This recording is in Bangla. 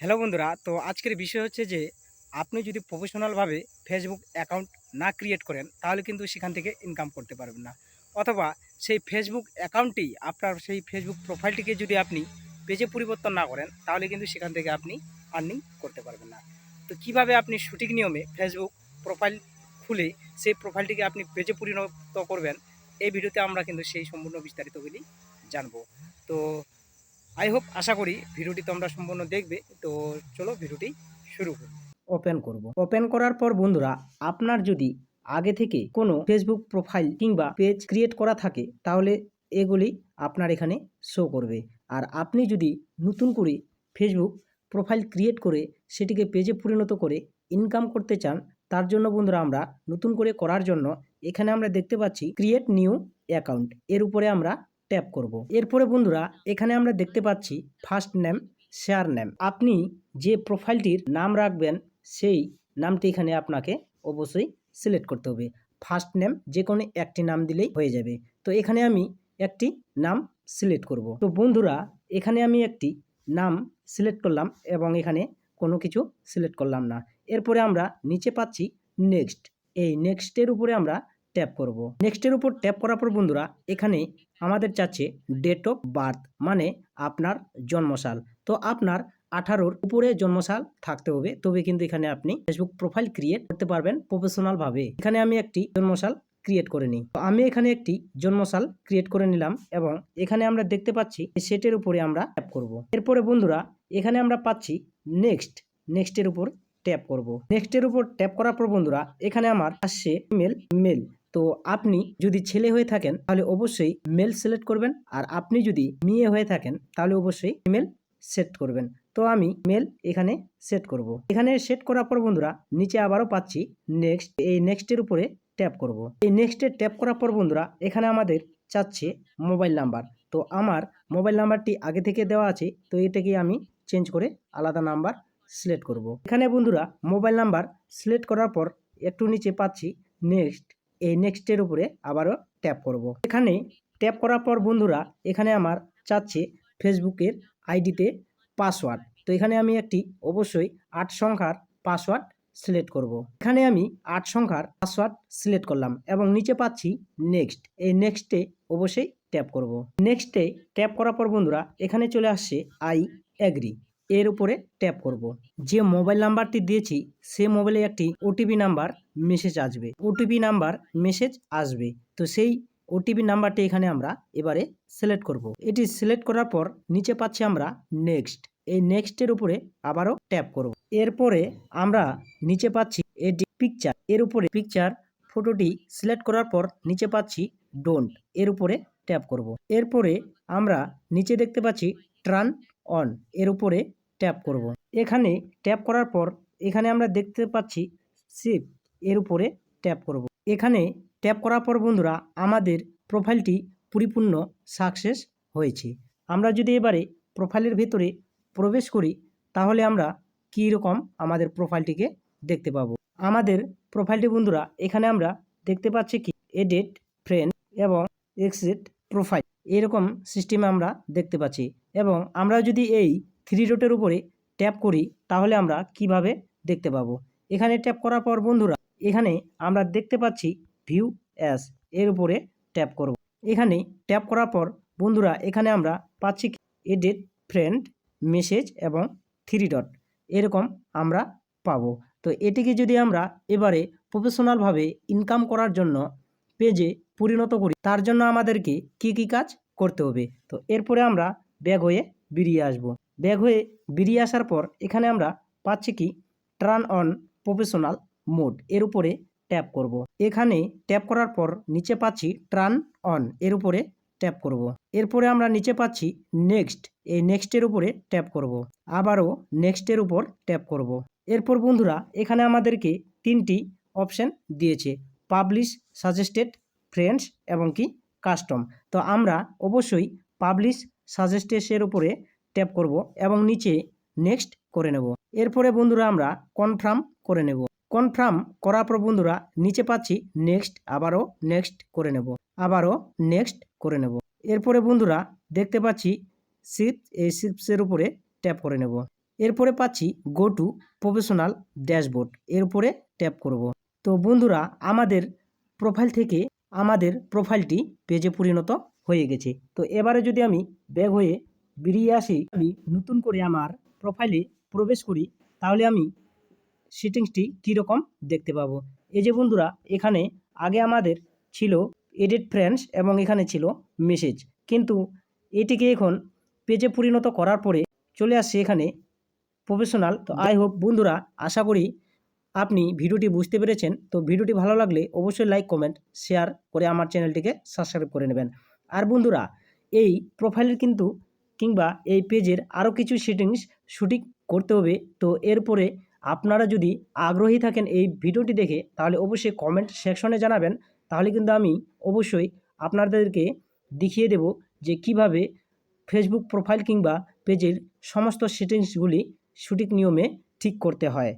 হ্যালো বন্ধুরা, তো আজকের বিষয় হচ্ছে যে আপনি যদি প্রফেশনালভাবে ফেসবুক অ্যাকাউন্ট না ক্রিয়েট করেন তাহলে কিন্তু সেখান থেকে ইনকাম করতে পারবেন না। অথবা সেই ফেসবুক অ্যাকাউন্টটি আপনার সেই ফেসবুক প্রোফাইলটিকে যদি আপনি পেজে পরিবর্তন না করেন তাহলে কিন্তু সেখান থেকে আপনি আর্নিং করতে পারবেন না। তো কিভাবে আপনি সঠিক নিয়মে ফেসবুক প্রোফাইল খুলে সেই প্রোফাইলটিকে আপনি পেজে পরিণত করবেন, এই ভিডিওতে আমরা কিন্তু সেই সম্পূর্ণ বিস্তারিতগুলি জানবো। তো আশা করি ভিডিওটি তোমরা সম্পূর্ণ দেখবে। তো চলো ভিডিওটি শুরু করি। ওপেন করার পর বন্ধুরা, আপনার যদি আগে থেকে কোনো ফেসবুক প্রোফাইল কিংবা পেজ ক্রিয়েট করা থাকে তাহলে এগুলি আপনার এখানে শো করবে। আর আপনি যদি নতুন করে ফেসবুক প্রোফাইল ক্রিয়েট করে সেটিকে পেজে পরিণত করে ইনকাম করতে চান, তার জন্য বন্ধুরা আমরা নতুন করে করার জন্য এখানে আমরা দেখতে পাচ্ছি ক্রিয়েট নিউ অ্যাকাউন্ট, এর উপরে আমরা ট্যাপ করব। এরপরে বন্ধুরা এখানে আমরা দেখতে পাচ্ছি ফার্স্ট নেম, শেয়ার নেম। আপনি যে প্রোফাইলটির নাম রাখবেন সেই নামটি এখানে আপনাকে অবশ্যই সিলেক্ট করতে হবে। ফার্স্ট নেম যে কোনো একটি নাম দিলেই হয়ে যাবে। তো এখানে আমি একটি নাম সিলেক্ট করব। তো বন্ধুরা এখানে আমি একটি নাম সিলেক্ট করলাম এবং এখানে কোনো কিছু সিলেক্ট করলাম না। এরপরে আমরা নিচে পাচ্ছি নেক্সট, এই নেক্সটের উপরে আমরা ট্যাপ করব। নেক্সটের উপর ট্যাপ করার পর বন্ধুরা এখানে আমাদের চাচ্ছে ডেট অফ বার্থ, মানে আপনার জন্মসাল। তো আপনার 18-র উপরে জন্মসাল থাকতে হবে, তবে কিন্তু এখানে আপনি ফেসবুক প্রোফাইল ক্রিয়েট করতে পারবেন প্রফেশনাল ভাবে। এখানে আমি একটি জন্মসাল ক্রিয়েট করে নিই। তো আমি এখানে একটি জন্মসাল ক্রিয়েট করে নিলাম এবং এখানে আমরা দেখতে পাচ্ছি সেটের উপরে আমরা ট্যাপ করব। এরপরে বন্ধুরা এখানে আমরা পাচ্ছি নেক্সটের উপর ট্যাপ করব। নেক্সটের উপর ট্যাপ করার পর বন্ধুরা এখানে আমার আসছে মেল। তো আপনি যদি ছেলে হয়ে থাকেন তাহলে অবশ্যই মেল সিলেক্ট করবেন, আর আপনি যদি মেয়ে হয়ে থাকেন তাহলে অবশ্যই ফিমেল সেট করবেন। তো আমি মেল এখানে সেট করব। এখানে সেট করার পর বন্ধুরা নিচে আবারও পাচ্ছি নেক্সট, এই নেক্সটের উপরে ট্যাপ করব। এই নেক্সটে ট্যাপ করার পর বন্ধুরা এখানে আমাদের চাচ্ছে মোবাইল নাম্বার। তো আমার মোবাইল নাম্বারটি আগে থেকে দেওয়া আছে, তো এটাকে আমি চেঞ্জ করে আলাদা নাম্বার সিলেক্ট করব। এখানে বন্ধুরা মোবাইল নাম্বার সিলেক্ট করার পর একটু নিচে পাচ্ছি নেক্সট, এই নেক্সটের উপরে আবারও ট্যাপ করব। এখানে ট্যাপ করার পর বন্ধুরা এখানে আমার চাচ্ছে ফেসবুকের আইডিতে পাসওয়ার্ড। তো এখানে আমি একটি অবশ্যই 8 সংখ্যার পাসওয়ার্ড সিলেক্ট করব। এখানে আমি 8 সংখ্যার পাসওয়ার্ড সিলেক্ট করলাম এবং নিচে পাচ্ছি নেক্সট, এই নেক্সটে অবশ্যই ট্যাপ করব। নেক্সটে ট্যাপ করার পর বন্ধুরা এখানে চলে আসছে আই এগ্রি, এর উপরে ট্যাপ করব। যে মোবাইল নাম্বারটি দিয়েছি সে মোবাইলে একটি ওটিপি নাম্বার মেসেজ আসবে। তো সেই ওটিপি নাম্বারটি এখানে আমরা এবারে সিলেক্ট করব। এটি সিলেক্ট করার পর নিচে পাচ্ছি আমরা নেক্সট, এই নেক্সটের উপরে আবারও ট্যাপ করব। এরপরে আমরা নিচে পাচ্ছি এটি পিকচার, এর উপরে পিকচার ফটোটি সিলেক্ট করার পর নিচে পাচ্ছি ডোন্ট, এর উপরে ট্যাপ করব। এরপরে আমরা নিচে দেখতে পাচ্ছি টার্ন অন, এর উপরে ট্যাপ করব। এখানে ট্যাপ করার পর এখানে আমরা দেখতে পাচ্ছি সেভ, এর উপরে ট্যাপ করব। এখানে ট্যাপ করার পর বন্ধুরা আমাদের প্রোফাইলটি পরিপূর্ণ সাকসেস হয়েছে। আমরা যদি এবারে প্রোফাইলের ভিতরে প্রবেশ করি তাহলে আমরা কী রকম আমাদের প্রোফাইলটিকে দেখতে পাবো। আমাদের প্রোফাইলটি বন্ধুরা এখানে আমরা দেখতে পাচ্ছি কি এডিট ফ্রেন্ড এবং এক্সিট প্রোফাইল, এরকম সিস্টেমে আমরা দেখতে পাচ্ছি। এবং আমরা যদি এই 3 ডটের উপরে ট্যাপ করি তাহলে আমরা কিভাবে দেখতে পাবো। এখানে ট্যাপ করার পর বন্ধুরা এখানে আমরা দেখতে পাচ্ছি ভিউ অ্যাস, এর উপরে ট্যাপ করব। এখানে ট্যাপ করার পর বন্ধুরা এখানে আমরা পাচ্ছি এডিট ফ্রেন্ড, মেসেজ এবং 3 ডট, এরকম আমরা পাবো। তো এটিকে যদি আমরা এবারে প্রফেশনালভাবে ইনকাম করার জন্য পেজে পরিণত করি তার জন্য আমাদেরকে কি কি কাজ করতে হবে। তো এরপরে আমরা ব্যাক হয়ে বেরিয়ে আসব। ব্যাক হয়ে বেরিয়ে আসার পর এখানে আমরা পাচ্ছি কি টার্ন অন প্রফেশনাল মোড, এর উপরে ট্যাপ করব। এখানে ট্যাপ করার পর নিচে পাচ্ছি টার্ন অন, এর উপরে ট্যাপ করব। এরপরে আমরা নিচে পাচ্ছি নেক্সট, এই নেক্সটের উপরে ট্যাপ করব। আবারও নেক্সটের উপর ট্যাপ করব। এরপর বন্ধুরা এখানে আমাদেরকে 3টি অপশন দিয়েছে, পাবলিশ, সাজেস্টেড, ফ্রেন্ডস এবং কি কাস্টম। তো আমরা অবশ্যই পাবলিশ সাজেস্টেডের উপরে ট্যাপ করব এবং নিচে নেক্সট করে নেব। এরপরে বন্ধুরা আমরা কনফার্ম করে নেব। কনফার্ম করার পর বন্ধুরা নিচে পাচ্ছি নেক্সট, আবারও নেক্সট করে নেব, আবারও নেক্সট করে নেব। এরপরে বন্ধুরা দেখতে পাচ্ছি শিপস, এই শিপসের উপরে ট্যাপ করে নেব। এরপরে পাচ্ছি গো টু প্রফেশনাল ড্যাশবোর্ড, এর উপরে ট্যাপ করব। তো বন্ধুরা আমাদের প্রোফাইল থেকে আমাদের প্রোফাইলটি পেজে পরিণত হয়ে গেছে। তো এবারে যদি আমি ব্যাক হয়ে বেরিয়ে আসি, আমি নতুন করে আমার প্রোফাইলে প্রবেশ করি, তাহলে আমি সেটিংসটি কীরকম দেখতে পাবো। এই যে বন্ধুরা, এখানে আগে আমাদের ছিল এডিট ফ্রেন্ডস এবং এখানে ছিল মেসেজ, কিন্তু এটিকে এখন পেজে পরিণত করার পরে চলে আসছে এখানে প্রফেশনাল। তো আই হোপ বন্ধুরা, আশা করি আপনি ভিডিওটি বুঝতে পেরেছেন। তো ভিডিওটি ভালো লাগলে অবশ্যই লাইক, কমেন্ট, শেয়ার করে আমার চ্যানেলটিকে সাবস্ক্রাইব করে নেবেন। আর বন্ধুরা, এই প্রোফাইলের কিন্তু কিংবা এই পেজের আরও কিছু সেটিংস সঠিক করতে হবে। তো এরপরে আপনারা যদি আগ্রহী থাকেন এই ভিডিওটি দেখে, তাহলে অবশ্যই কমেন্ট সেকশনে জানাবেন। তাহলে কিন্তু আমি অবশ্যই আপনাদেরকে দেখিয়ে দেব যে কিভাবে ফেসবুক প্রোফাইল কিংবা পেজের সমস্ত সেটিংসগুলি সঠিক নিয়মে ঠিক করতে হয়।